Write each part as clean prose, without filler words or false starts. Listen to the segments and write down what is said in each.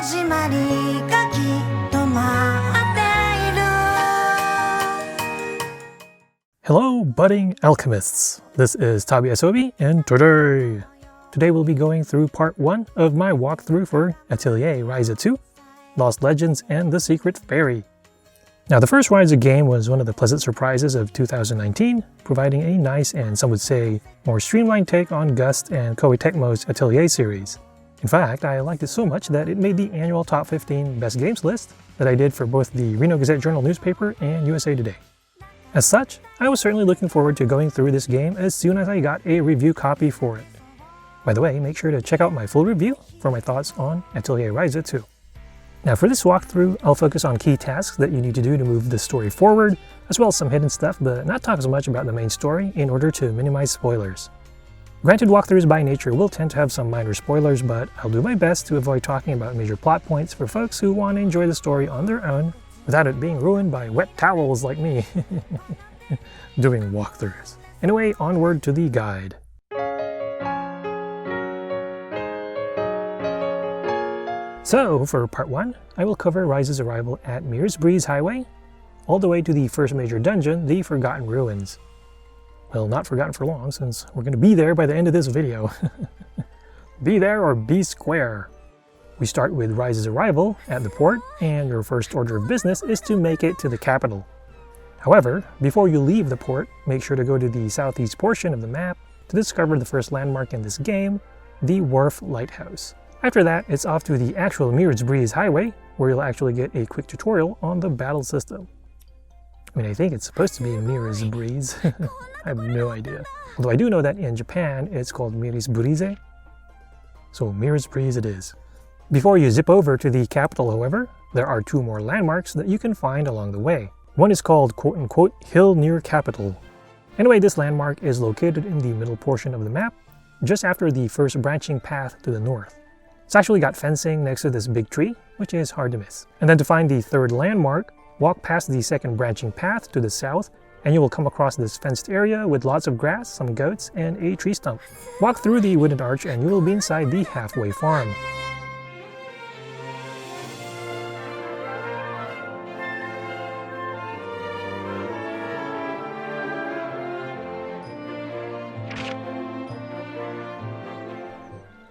始まりがきっと待っている Hello, budding alchemists. This is Tabi Asobi, and today we'll be going through part 1 of my walkthrough for Atelier Ryza 2, Lost Legends and the Secret Fairy. Now, the first Ryza game was one of the pleasant surprises of 2019, providing a nice and some would say more streamlined take on Gust and Koei Tecmo's Atelier series. In fact, I liked it so much that it made the annual top 15 best games list that I did for both the Reno Gazette Journal newspaper and USA Today. As such, I was certainly looking forward to going through this game as soon as I got a review copy for it. By the way, make sure to check out my full review for my thoughts on Atelier Ryza 2. Now for this walkthrough, I'll focus on key tasks that you need to do to move the story forward, as well as some hidden stuff, but not talk as much about the main story in order to minimize spoilers. Granted, walkthroughs by nature will tend to have some minor spoilers, but I'll do my best to avoid talking about major plot points for folks who want to enjoy the story on their own without it being ruined by wet towels like me doing walkthroughs. Anyway, onward to the guide. So, for part 1, I will cover Ryza's arrival at Meerisbrise Highway, all the way to the first major dungeon, the Forgotten Ruins. Well, not forgotten for long, since we're going to be there by the end of this video. Be there or be square. We start with Ryza's arrival at the port, and your first order of business is to make it to the capital. However, before you leave the port, make sure to go to the southeast portion of the map to discover the first landmark in this game, the Wharf Lighthouse. After that, it's off to the actual Meerisbrise Highway, where you'll actually get a quick tutorial on the battle system. I mean, I think it's supposed to be Meerisbrise. I have no idea. Although I do know that in Japan, it's called Meerisbrise. So Meerisbrise it is. Before you zip over to the capital, however, there are 2 more landmarks that you can find along the way. One is called quote-unquote Hill Near Capital. Anyway, this landmark is located in the middle portion of the map, just after the first branching path to the north. It's actually got fencing next to this big tree, which is hard to miss. And then to find the third landmark, walk past the second branching path to the south, and you will come across this fenced area with lots of grass, some goats, and a tree stump. Walk through the wooden arch and you will be inside the halfway farm.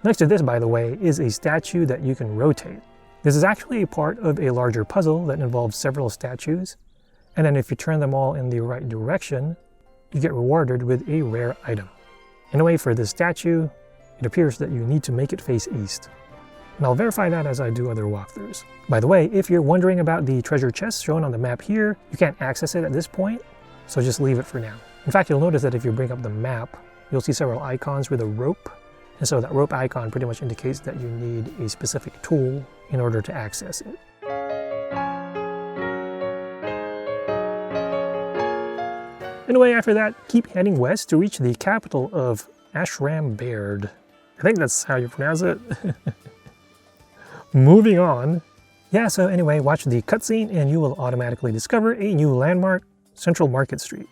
Next to this, by the way, is a statue that you can rotate. This is actually a part of a larger puzzle that involves several statues, and then if you turn them all in the right direction, you get rewarded with a rare item. Anyway, for this statue, it appears that you need to make it face east. And I'll verify that as I do other walkthroughs. By the way, if you're wondering about the treasure chest shown on the map here, you can't access it at this point, so just leave it for now. In fact, you'll notice that if you bring up the map, you'll see several icons with a rope. And so that rope icon pretty much indicates that you need a specific tool in order to access it. Anyway, after that, keep heading west to reach the capital of Ashra-am Baird. I think that's how you pronounce it. Moving on. Yeah, so anyway, watch the cutscene and you will automatically discover a new landmark, Central Market Street.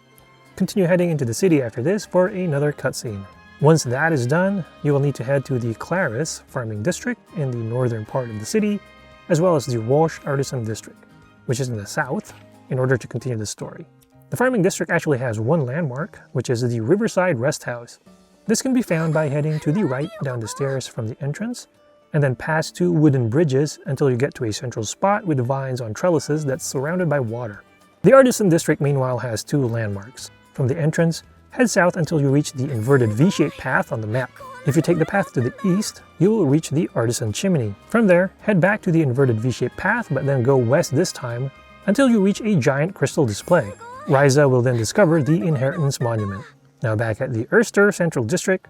Continue heading into the city after this for another cutscene. Once that is done, you will need to head to the Claris farming district in the northern part of the city, as well as the Walsh artisan district, which is in the south, in order to continue the story. The farming district actually has one landmark, which is the Riverside Rest House. This can be found by heading to the right down the stairs from the entrance, and then pass 2 wooden bridges until you get to a central spot with vines on trellises that's surrounded by water. The artisan district meanwhile has 2 landmarks. From the entrance, head south until you reach the inverted V-shaped path on the map. If you take the path to the east, you will reach the Artisan Chimney. From there, head back to the inverted V-shaped path, but then go west this time until you reach a giant crystal display. Ryza will then discover the Inheritance Monument. Now back at the Erster Central District,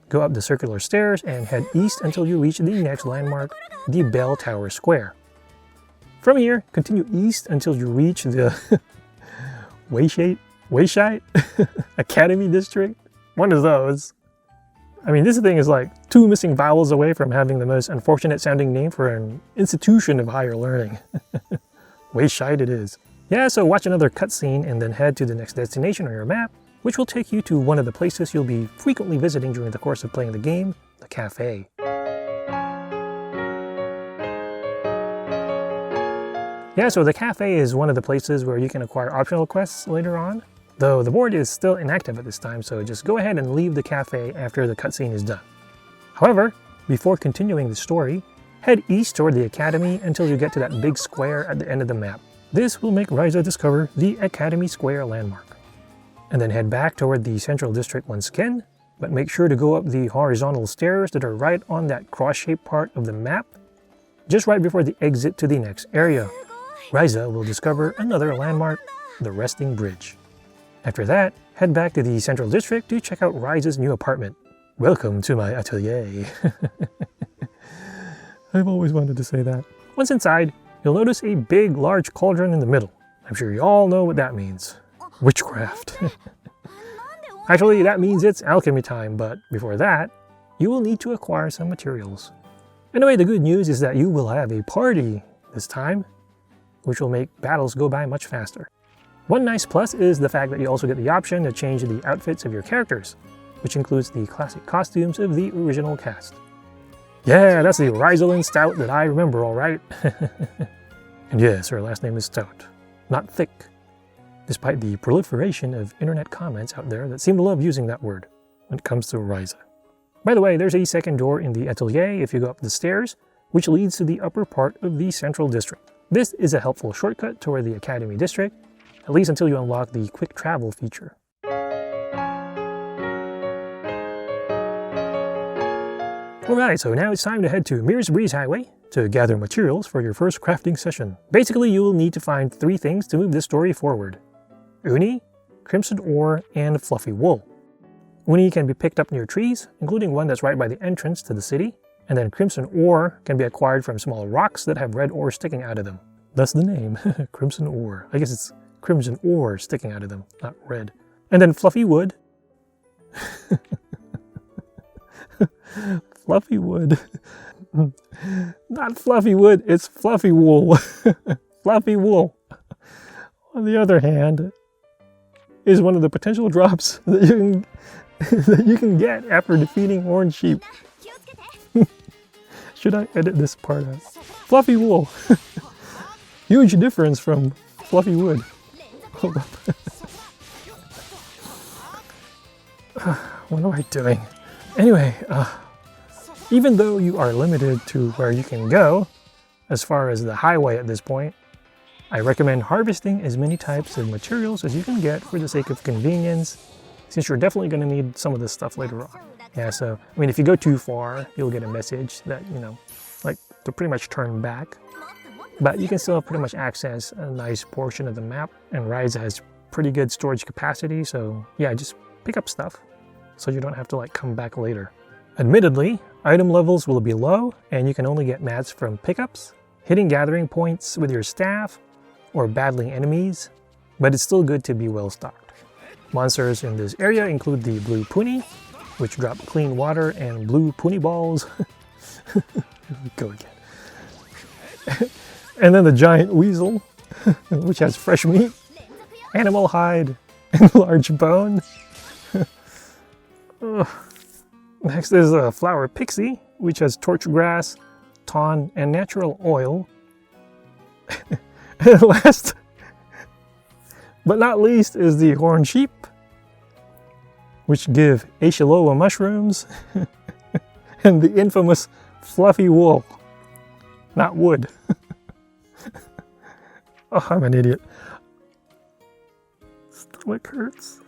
go up the circular stairs and head east until you reach the next landmark, the Bell Tower Square. From here, continue east until you reach the Weishite Academy District? One of those. I mean, this thing is like 2 missing vowels away from having the most unfortunate sounding name for an institution of higher learning. Weishite it is. Yeah, so watch another cutscene and then head to the next destination on your map, which will take you to one of the places you'll be frequently visiting during the course of playing the game, the cafe. Yeah, so the cafe is one of the places where you can acquire optional quests later on, though the board is still inactive at this time, so just go ahead and leave the cafe after the cutscene is done. However, before continuing the story, head east toward the Academy until you get to that big square at the end of the map. This will make Ryza discover the Academy Square landmark. And then head back toward the Central District once again, but make sure to go up the horizontal stairs that are right on that cross-shaped part of the map, just right before the exit to the next area. Ryza will discover another landmark, the Resting Bridge. After that, head back to the Central District to check out Ryza's new apartment. Welcome to my atelier. I've always wanted to say that. Once inside, you'll notice a big, large cauldron in the middle. I'm sure you all know what that means. Witchcraft. Actually, that means it's alchemy time, but before that, you will need to acquire some materials. Anyway, the good news is that you will have a party this time, which will make battles go by much faster. One nice plus is the fact that you also get the option to change the outfits of your characters, which includes the classic costumes of the original cast. Yeah, that's the Ryza Stout that I remember, alright. And yes, her last name is Stout, not Thick, despite the proliferation of internet comments out there that seem to love using that word when it comes to Ryza. By the way, there's a second door in the atelier if you go up the stairs, which leads to the upper part of the Central District. This is a helpful shortcut toward the Academy District, at least until you unlock the quick travel feature. Alright, so now it's time to head to Meerisbrise Highway to gather materials for your first crafting session. Basically, you will need to find 3 things to move this story forward: uni, crimson ore, and fluffy wool. Uni can be picked up near trees, including one that's right by the entrance to the city, and then crimson ore can be acquired from small rocks that have red ore sticking out of them. Thus the name, crimson ore. I guess it's crimson ore sticking out of them, not red. And then fluffy wood. Fluffy wood. Not fluffy wood, it's fluffy wool. Fluffy wool, on the other hand, is one of the potential drops that you can get after defeating Horned Sheep. Should I edit this part out? Fluffy wool. Huge difference from fluffy wood. Hold up. What am I doing? Anyway, even though you are limited to where you can go, as far as the highway at this point, I recommend harvesting as many types of materials as you can get for the sake of convenience, since you're definitely going to need some of this stuff later on. Yeah, so, I mean, if you go too far, you'll get a message that, you know, like, to pretty much turn back. But you can still pretty much access a nice portion of the map, and Ryza has pretty good storage capacity, so yeah, just pick up stuff so you don't have to, like, come back later. Admittedly, item levels will be low, and you can only get mats from pickups, hitting gathering points with your staff, or battling enemies, but it's still good to be well stocked. Monsters in this area include the blue puni, which drop clean water and blue puni balls. Go again. And then the giant weasel, which has fresh meat, animal hide, and large bone. Next is a flower pixie, which has torch grass, tawn, and natural oil. And last, but not least, is the horned sheep, which give Ashra-am mushrooms, and the infamous fluffy wool, not wood. Oh, I'm an idiot. Stomach hurts.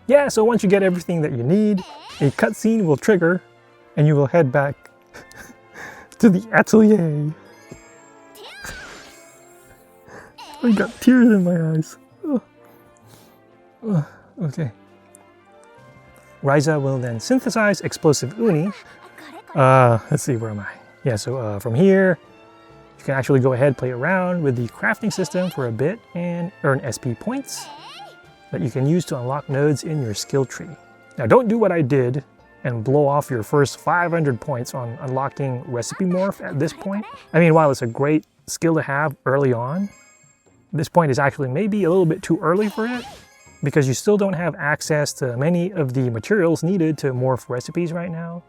Yeah, so once you get everything that you need, a cutscene will trigger, and you will head back to the atelier. I got tears in my eyes. Okay. Ryza will then synthesize explosive uni. Let's see, where am I? Yeah, so from here, you can actually go ahead, play around with the crafting system for a bit and earn SP points that you can use to unlock nodes in your skill tree. Now don't do what I did and blow off your first 500 points on unlocking Recipe Morph at this point. I mean, while it's a great skill to have early on, this point is actually maybe a little bit too early for it, because you still don't have access to many of the materials needed to morph recipes right now.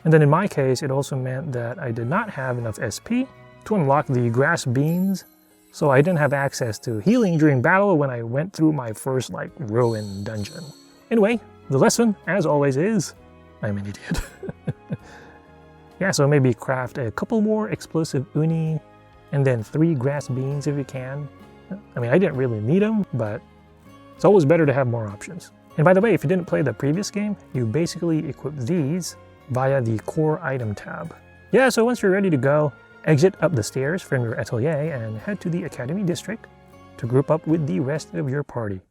And then in my case, it also meant that I did not have enough SP to unlock the grass beans, so I didn't have access to healing during battle when I went through my first ruin dungeon. Anyway, the lesson, as always, is I'm an idiot. Yeah, so maybe craft a couple more explosive uni, and then 3 grass beans if you can. I mean, I didn't really need them, but it's always better to have more options. And by the way, if you didn't play the previous game, you basically equip these via the core item tab. Yeah, so once you're ready to go, exit up the stairs from your atelier and head to the Academy District to group up with the rest of your party.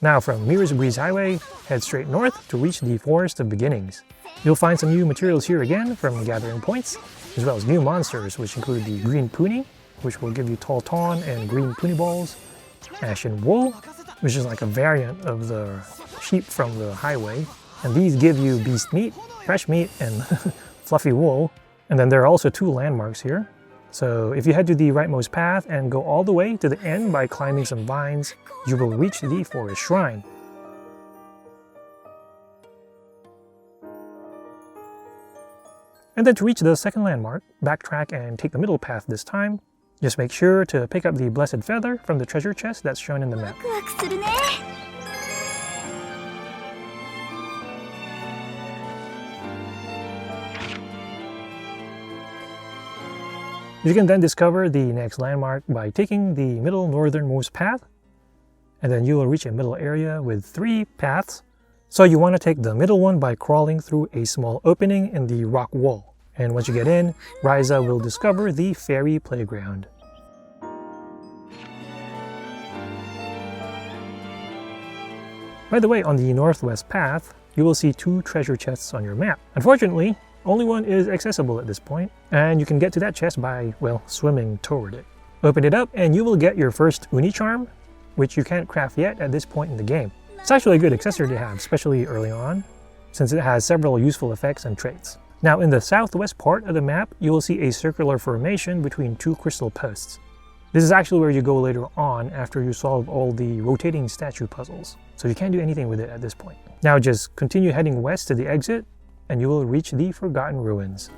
Now from Meerisbrise Highway, head straight north to reach the Forest of Beginnings. You'll find some new materials here again from gathering points, as well as new monsters, which include the Green Puni, which will give you Tall Tawn and Green Puni Balls, Ashen Wool, which is like a variant of the sheep from the highway, and these give you beast meat, fresh meat, and fluffy wool. And then there are also 2 landmarks here. So if you head to the rightmost path and go all the way to the end by climbing some vines, you will reach the forest shrine. And then to reach the second landmark, backtrack and take the middle path this time. Just make sure to pick up the Blessed Feather from the treasure chest that's shown in the map. You can then discover the next landmark by taking the middle northernmost path, and then you will reach a middle area with 3 paths. So you want to take the middle one by crawling through a small opening in the rock wall. And once you get in, Ryza will discover the fairy playground. By the way, on the northwest path, you will see 2 treasure chests on your map. Unfortunately, only one is accessible at this point, and you can get to that chest by, well, swimming toward it. Open it up and you will get your first Uni Charm, which you can't craft yet at this point in the game. It's actually a good accessory to have, especially early on, since it has several useful effects and traits. Now in the southwest part of the map, you will see a circular formation between 2 crystal posts. This is actually where you go later on after you solve all the rotating statue puzzles, so you can't do anything with it at this point. Now just continue heading west to the exit, and you will reach the Forgotten Ruins.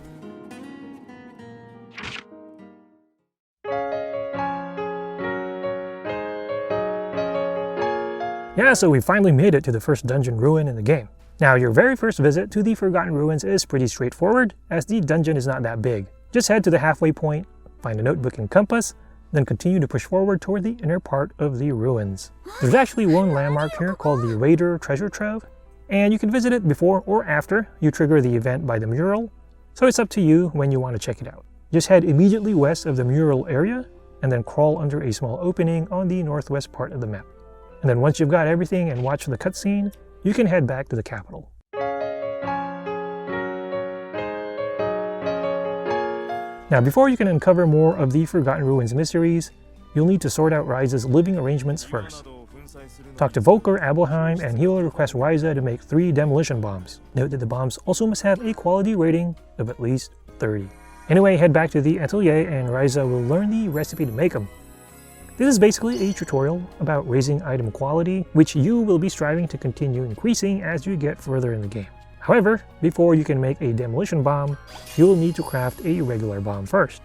Yeah, so we finally made it to the first dungeon ruin in the game. Now your very first visit to the Forgotten Ruins is pretty straightforward, as the dungeon is not that big. Just head to the halfway point, find a notebook and compass, then continue to push forward toward the inner part of the ruins. There's actually one landmark here called the Raider Treasure Trove, and you can visit it before or after you trigger the event by the mural, so it's up to you when you want to check it out. Just head immediately west of the mural area, and then crawl under a small opening on the northwest part of the map. And then once you've got everything and watched the cutscene, you can head back to the capital. Now before you can uncover more of the Forgotten Ruins mysteries, you'll need to sort out Ryza's living arrangements first. Talk to Volker Abelheim and he will request Ryza to make 3 demolition bombs. Note that the bombs also must have a quality rating of at least 30. Anyway, head back to the atelier and Ryza will learn the recipe to make them. This is basically a tutorial about raising item quality, which you will be striving to continue increasing as you get further in the game. However, before you can make a demolition bomb, you will need to craft a regular bomb first.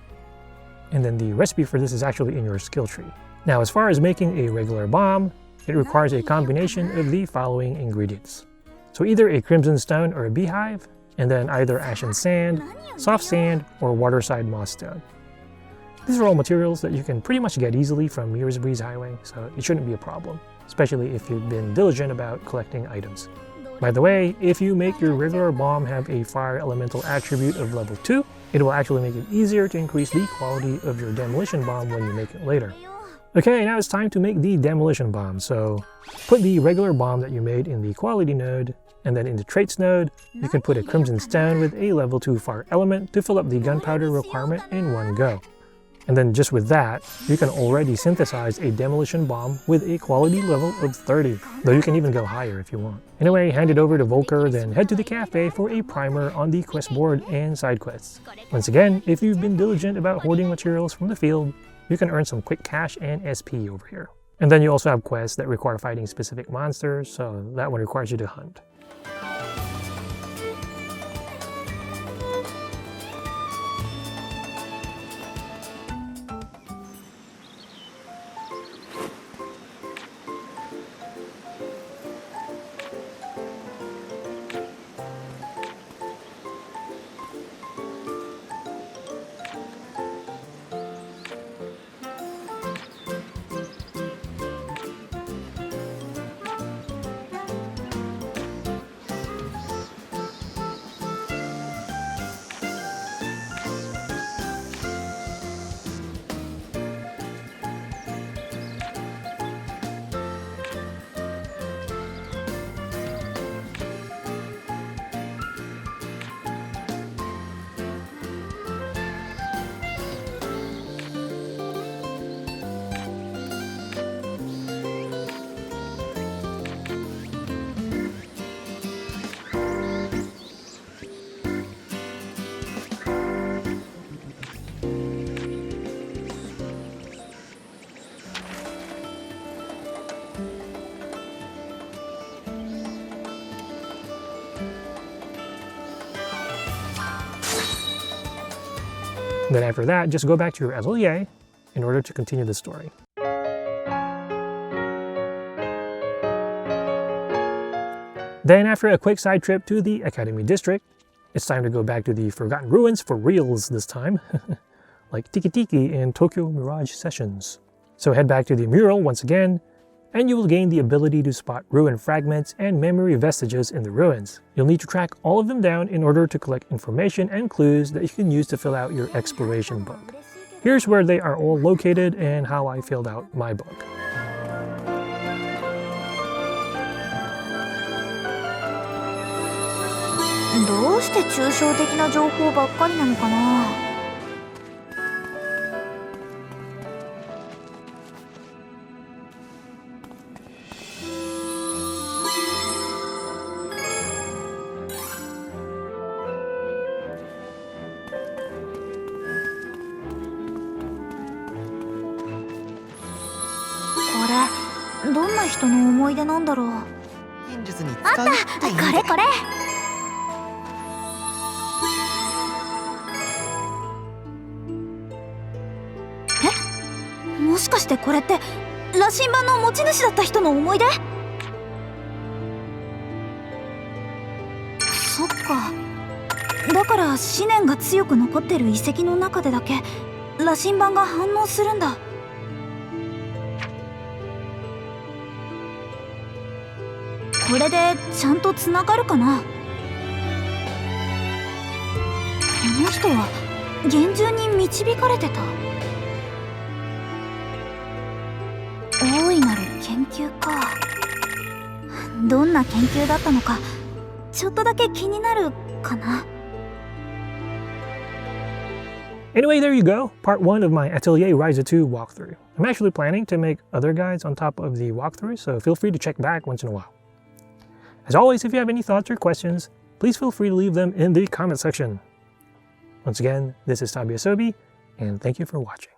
And then the recipe for this is actually in your skill tree. Now as far as making a regular bomb, it requires a combination of the following ingredients. So either a crimson stone or a beehive, and then either ashen sand, soft sand, or waterside moss stone. These are all materials that you can pretty much get easily from Meerisbrise Highway, so it shouldn't be a problem, especially if you've been diligent about collecting items. By the way, if you make your regular bomb have a fire elemental attribute of level 2, it will actually make it easier to increase the quality of your demolition bomb when you make it later. Okay, now it's time to make the demolition bomb, so put the regular bomb that you made in the quality node, and then in the traits node, you can put a crimson stone with a level 2 fire element to fill up the gunpowder requirement in one go. And then just with that, you can already synthesize a demolition bomb with a quality level of 30, though you can even go higher if you want. Anyway, hand it over to Volker, then head to the cafe for a primer on the quest board and side quests. Once again, if you've been diligent about hoarding materials from the field, you can earn some quick cash and SP over here. And then you also have quests that require fighting specific monsters, so that one requires you to hunt. Then after that, just go back to your atelier in order to continue the story. Then after a quick side trip to the Academy District, it's time to go back to the Forgotten Ruins for reals this time, like Tiki Tiki and Tokyo Mirage Sessions. So head back to the mural once again, and you will gain the ability to spot ruin fragments and memory vestiges in the ruins. You'll need to track all of them down in order to collect information and clues that you can use to fill out your exploration book. Here's where they are all located and how I filled out my book.どうして抽象的な情報ばっかりなのかな。これどんな人の思い出なんだろう。あった、これこれ。もしかしてこれって羅針盤の持ち主だった人の思い出？そっか。だから思念が強く残ってる遺跡の中でだけ羅針盤が反応するんだ。これでちゃんとつながるかな。この人は厳重に導かれてた。大いなる研究か。どんな研究だったのかちょっとだけ気になるかな。Anyway, there you go, part 1 of my Atelier Ryza 2 walkthrough. I'm actually planning to make other guides on top of the walkthrough, so feel free to check back once in a while. As always, if you have any thoughts or questions, please feel free to leave them in the comment section. Once again, this is Tabi Asobi, and thank you for watching.